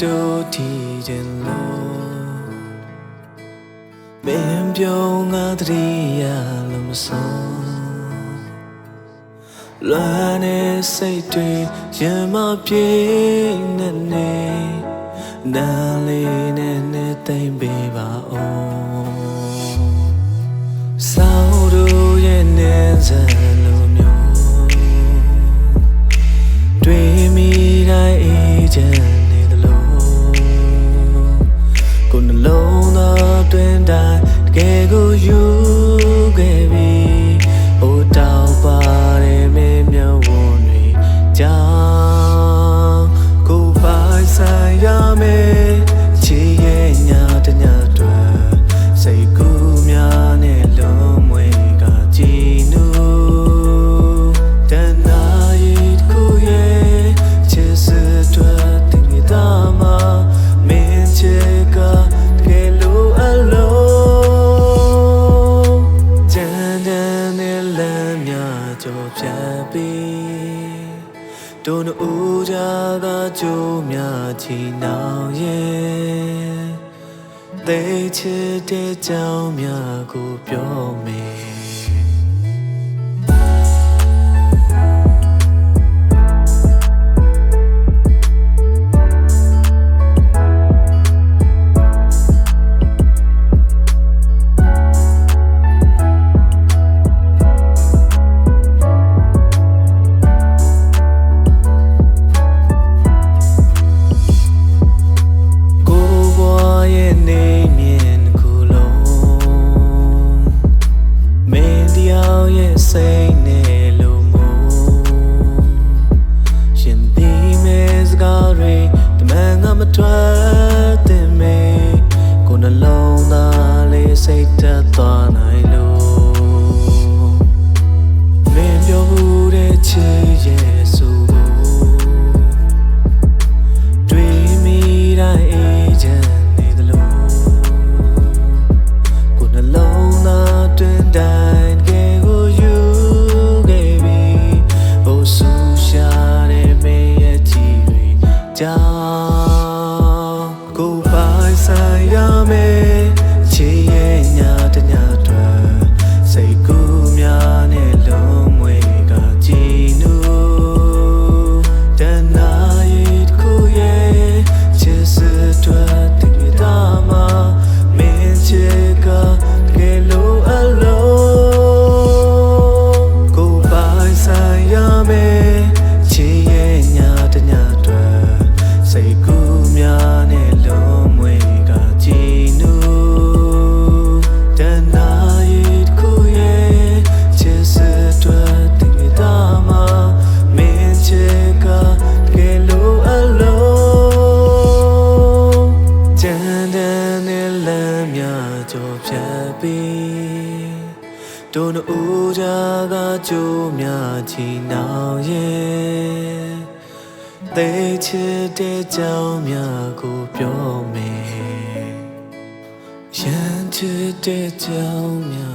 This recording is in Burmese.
တို့တီကျင်လို့မင်းပြောငါတည်းရလို့မဆုံးလွမ်းနေစိတ်တွေရင်မပြေနေနေနားလေးနဲ့သိမ့်ပေးပါအောင်စောင်းတို့ရဲ့နေစံလိုမျိုးတွေ့မိတိုင်းအေးချမ်းနေသလိုကိုယ်နှလုံးသားတွင်တိုင်းတကယ်ကိုယူခဲ့ပြီဟိုတောက်ပါတယ်မင်းမျက်ဝန်းတွေကြောင့်ကိုယ်ပိုင်ဆိုင်ရမယ်ချီရဲ့ညာတညအတွက်စိတ်ကူးများနဲ့လုံးမွေကကြည်နူးတန်နာရီကိုရဲ့ချစ်စအတွက်တင်ရတာမှာမင်းချစ်ကတကယ်လို့အလုံးတန်တန်နဲ့လမ်းများကြော်ဖြတ်ပြီးတို့နှူးကြကကြိုးများချီနှောင်ရဲ့သိချစ်တဲ့ကြောင်းများကိုပြောမယ်စိတ်နဲ့လို့မို့ရှင်ဒီမဲစကားတွေတမန်ကမထွက်တဲ့မေကိုနှလုံးသားလေးစိတ်သက်သွားနိုင်လို့မင်းပြောဘူးတဲ့ချစ်ရဲ့ဆိုတွေ့မိတိုင်းအေးချမ်းနေသလိုကိုနှလုံးသားတွင်တိုင်းကြောင့်ကိုယ်ပိုင်ဆိုင်ရမယ်ချစ်ရဲ့ညာတညအတွက်စိတ်ကူးများနဲ့လုံးမွေကကြည်နူးတန်နာရီတစ်ခုရဲ့ချစ်စအတွက်တင်ရတာမှာမင်းချစ်ကတကယ်လို့အလုံးကိုယ်ပိုင်ဆိုင်ရမယ်ချစ်ရဲ့ညာတညအတွက်စိတ်ကူးများနဲ့လုံးမွေကကြည်နူးတန်နာရီတစ်ခုရဲ့ချစ်စအတွက်တင်ရတာမှာမင်းချစ်ကတကယ်လို့အလုံးတန်တန်နဲ့လမ်းများကြော်ဖြတ်ပြီးတို့နှူးကြကကြိုးများချီနှောင်ရဲ့သိချစ်တဲ့ကြောင်းများကိုပြောမယ်ရန်ချစ်တဲ့ကြောင်းများ